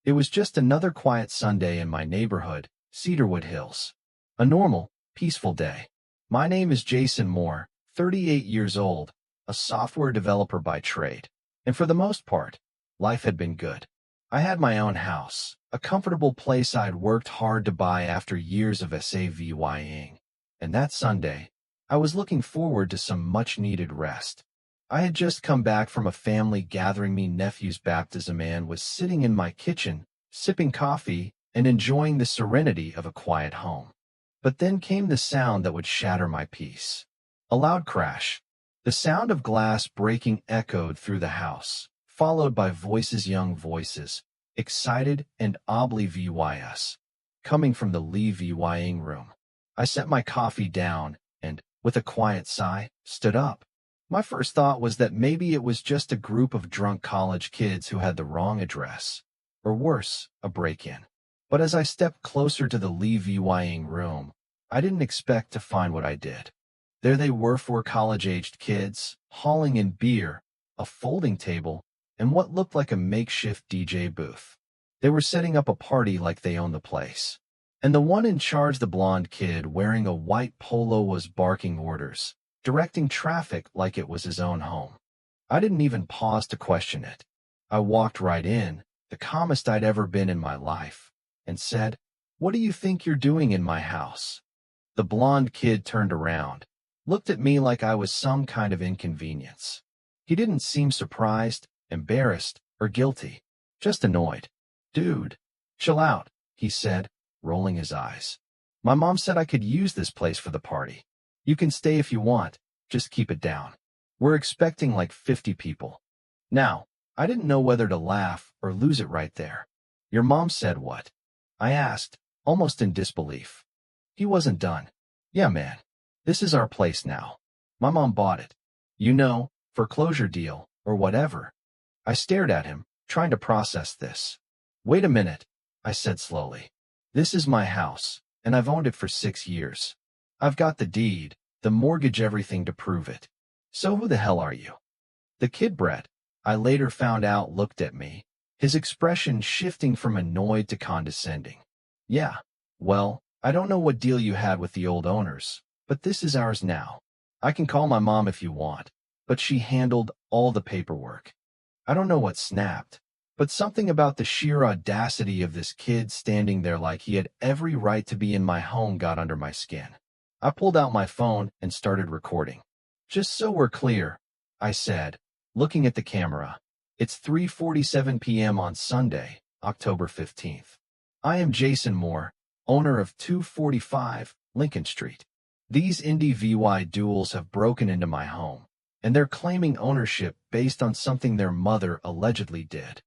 It was just another quiet Sunday in my neighborhood, Cedarwood Hills. A normal, peaceful day. My name is Jason Moore, 38 years old, a software developer by trade. And for the most part, life had been good. I had my own house, a comfortable place I'd worked hard to buy after years of saving. And that Sunday, I was looking forward to some much-needed rest. I had just come back from a family gathering me nephew's baptism and was sitting in my kitchen, sipping coffee and enjoying the serenity of a quiet home. But then came the sound that would shatter my peace. A loud crash. The sound of glass breaking echoed through the house, followed by young voices, excited and oblivious, coming from the living room. I set my coffee down and, with a quiet sigh, stood up. My first thought was that maybe it was just a group of drunk college kids who had the wrong address, or worse, a break-in. But as I stepped closer to the living room, I didn't expect to find what I did. There they were, 4 college-aged kids, hauling in beer, a folding table, and what looked like a makeshift DJ booth. They were setting up a party like they owned the place. And the one in charge, the blonde kid wearing a white polo, was barking orders, directing traffic like it was his own home. I didn't even pause to question it. I walked right in, the calmest I'd ever been in my life, and said, "What do you think you're doing in my house?" The blonde kid turned around, looked at me like I was some kind of inconvenience. He didn't seem surprised, embarrassed, or guilty, just annoyed. "Dude, chill out," he said, rolling his eyes. "My mom said I could use this place for the party. You can stay if you want, just keep it down. We're expecting like 50 people. Now, I didn't know whether to laugh or lose it right there. "Your mom said what?" I asked, almost in disbelief. He wasn't done. "Yeah, man. This is our place now. My mom bought it. You know, foreclosure deal, or whatever." I stared at him, trying to process this. "Wait a minute," I said slowly. "This is my house, and I've owned it for 6 years. I've got the deed, the mortgage, everything to prove it. So who the hell are you?" The kid, Brett, I later found out, looked at me, his expression shifting from annoyed to condescending. "Yeah, well, I don't know what deal you had with the old owners, but this is ours now. I can call my mom if you want, but she handled all the paperwork." I don't know what snapped, but something about the sheer audacity of this kid standing there like he had every right to be in my home got under my skin. I pulled out my phone and started recording. "Just so we're clear," I said, looking at the camera, "it's 3:47 p.m. on Sunday, October 15th. I am Jason Moore, owner of 245 Lincoln Street. These individuals have broken into my home, and they're claiming ownership based on something their mother allegedly did."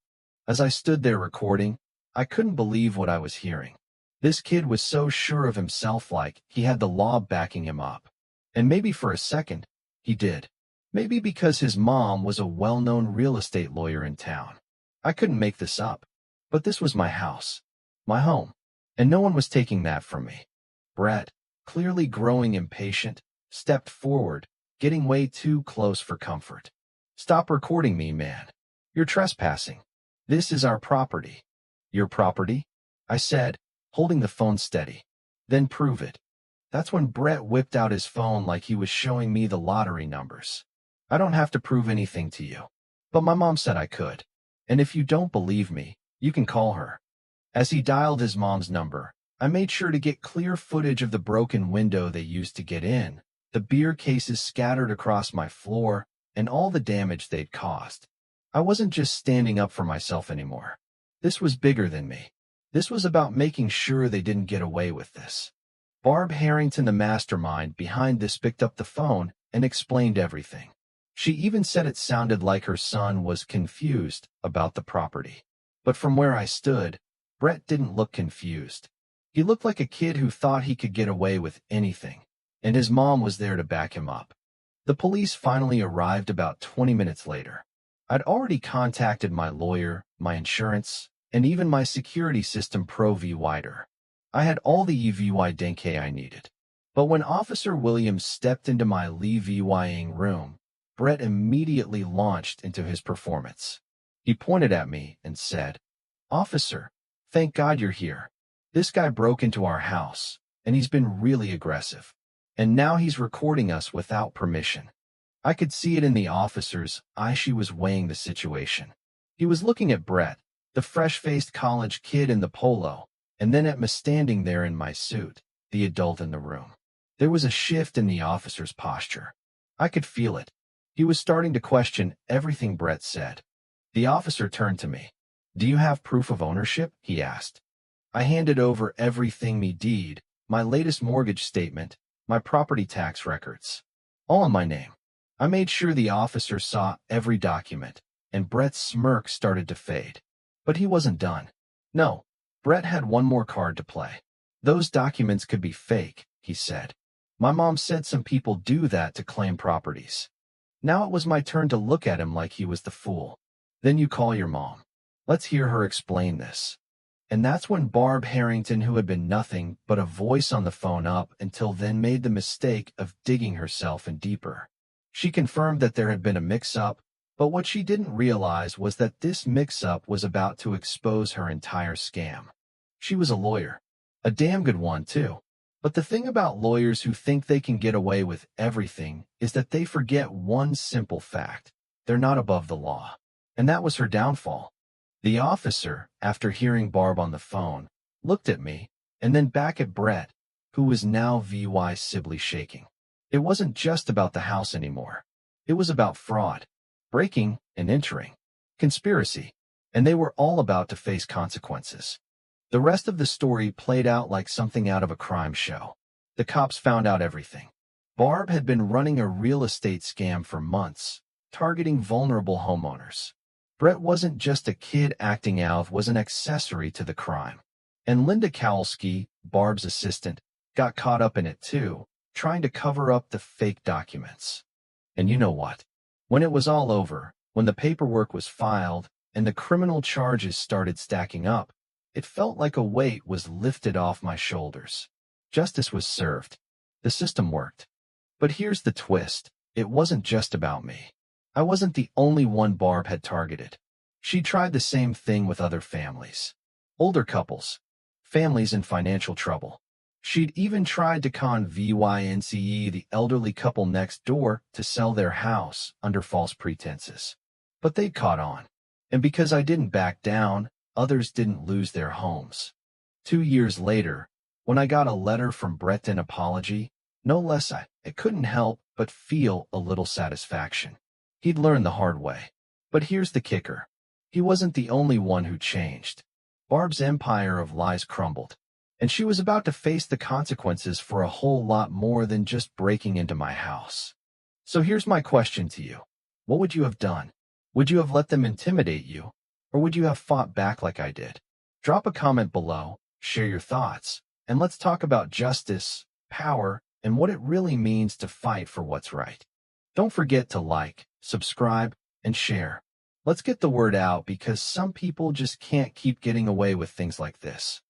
As I stood there recording, I couldn't believe what I was hearing. This kid was so sure of himself, like he had the law backing him up. And maybe for a second, he did. Maybe because his mom was a well-known real estate lawyer in town. I couldn't make this up. But this was my house, my home, and no one was taking that from me. Brett, clearly growing impatient, stepped forward, getting way too close for comfort. "Stop recording me, man. You're trespassing. This is our property." "Your property?" I said, holding the phone steady. "Then prove it." That's when Brett whipped out his phone like he was showing me the lottery numbers. "I don't have to prove anything to you. But my mom said I could. And if you don't believe me, you can call her." As he dialed his mom's number, I made sure to get clear footage of the broken window they used to get in, the beer cases scattered across my floor, and all the damage they'd caused. I wasn't just standing up for myself anymore. This was bigger than me. This was about making sure they didn't get away with this. Barb Harrington, the mastermind behind this, picked up the phone and explained everything. She even said it sounded like her son was confused about the property. But from where I stood, Brett didn't look confused. He looked like a kid who thought he could get away with anything, and his mom was there to back him up. The police finally arrived about 20 minutes later. I'd already contacted my lawyer, my insurance, and even my security system provider. I had all the evidence I needed. But when Officer Williams stepped into my living room, Brett immediately launched into his performance. He pointed at me and said, "Officer, thank God you're here. This guy broke into our house, and he's been really aggressive. And now he's recording us without permission." I could see it in the officer's eye. She was weighing the situation. He was looking at Brett, the fresh-faced college kid in the polo, and then at me standing there in my suit, the adult in the room. There was a shift in the officer's posture. I could feel it. He was starting to question everything Brett said. The officer turned to me. "Do you have proof of ownership?" he asked. I handed over everything: me deed, my latest mortgage statement, my property tax records. All in my name. I made sure the officer saw every document, and Brett's smirk started to fade. But he wasn't done. No, Brett had one more card to play. "Those documents could be fake," he said. "My mom said some people do that to claim properties." Now it was my turn to look at him like he was the fool. "Then you call your mom. Let's hear her explain this." And that's when Barb Harrington, who had been nothing but a voice on the phone up until then, made the mistake of digging herself in deeper. She confirmed that there had been a mix-up, but what she didn't realize was that this mix-up was about to expose her entire scam. She was a lawyer. A damn good one, too. But the thing about lawyers who think they can get away with everything is that they forget one simple fact: they're not above the law. And that was her downfall. The officer, after hearing Barb on the phone, looked at me, and then back at Brett, who was now visibly shaking. It wasn't just about the house anymore. It was about fraud, breaking and entering, conspiracy, and they were all about to face consequences. The rest of the story played out like something out of a crime show. The cops found out everything. Barb had been running a real estate scam for months, targeting vulnerable homeowners. Brett wasn't just a kid acting out, was an accessory to the crime. And Linda Kowalski, Barb's assistant, got caught up in it too, trying to cover up the fake documents. And you know what? When it was all over, when the paperwork was filed and the criminal charges started stacking up, it felt like a weight was lifted off my shoulders. Justice was served. The system worked. But here's the twist: it wasn't just about me. I wasn't the only one Barb had targeted. She tried the same thing with other families. Older couples. Families in financial trouble. She'd even tried to con Vince, the elderly couple next door, to sell their house under false pretenses. But they caught on. And because I didn't back down, others didn't lose their homes. 2 years later, when I got a letter from Brett, an apology, no less, I couldn't help but feel a little satisfaction. He'd learned the hard way. But here's the kicker. He wasn't the only one who changed. Barb's empire of lies crumbled. And she was about to face the consequences for a whole lot more than just breaking into my house. So here's my question to you. What would you have done? Would you have let them intimidate you? Or would you have fought back like I did? Drop a comment below, share your thoughts, and let's talk about justice, power, and what it really means to fight for what's right. Don't forget to like, subscribe, and share. Let's get the word out, because some people just can't keep getting away with things like this.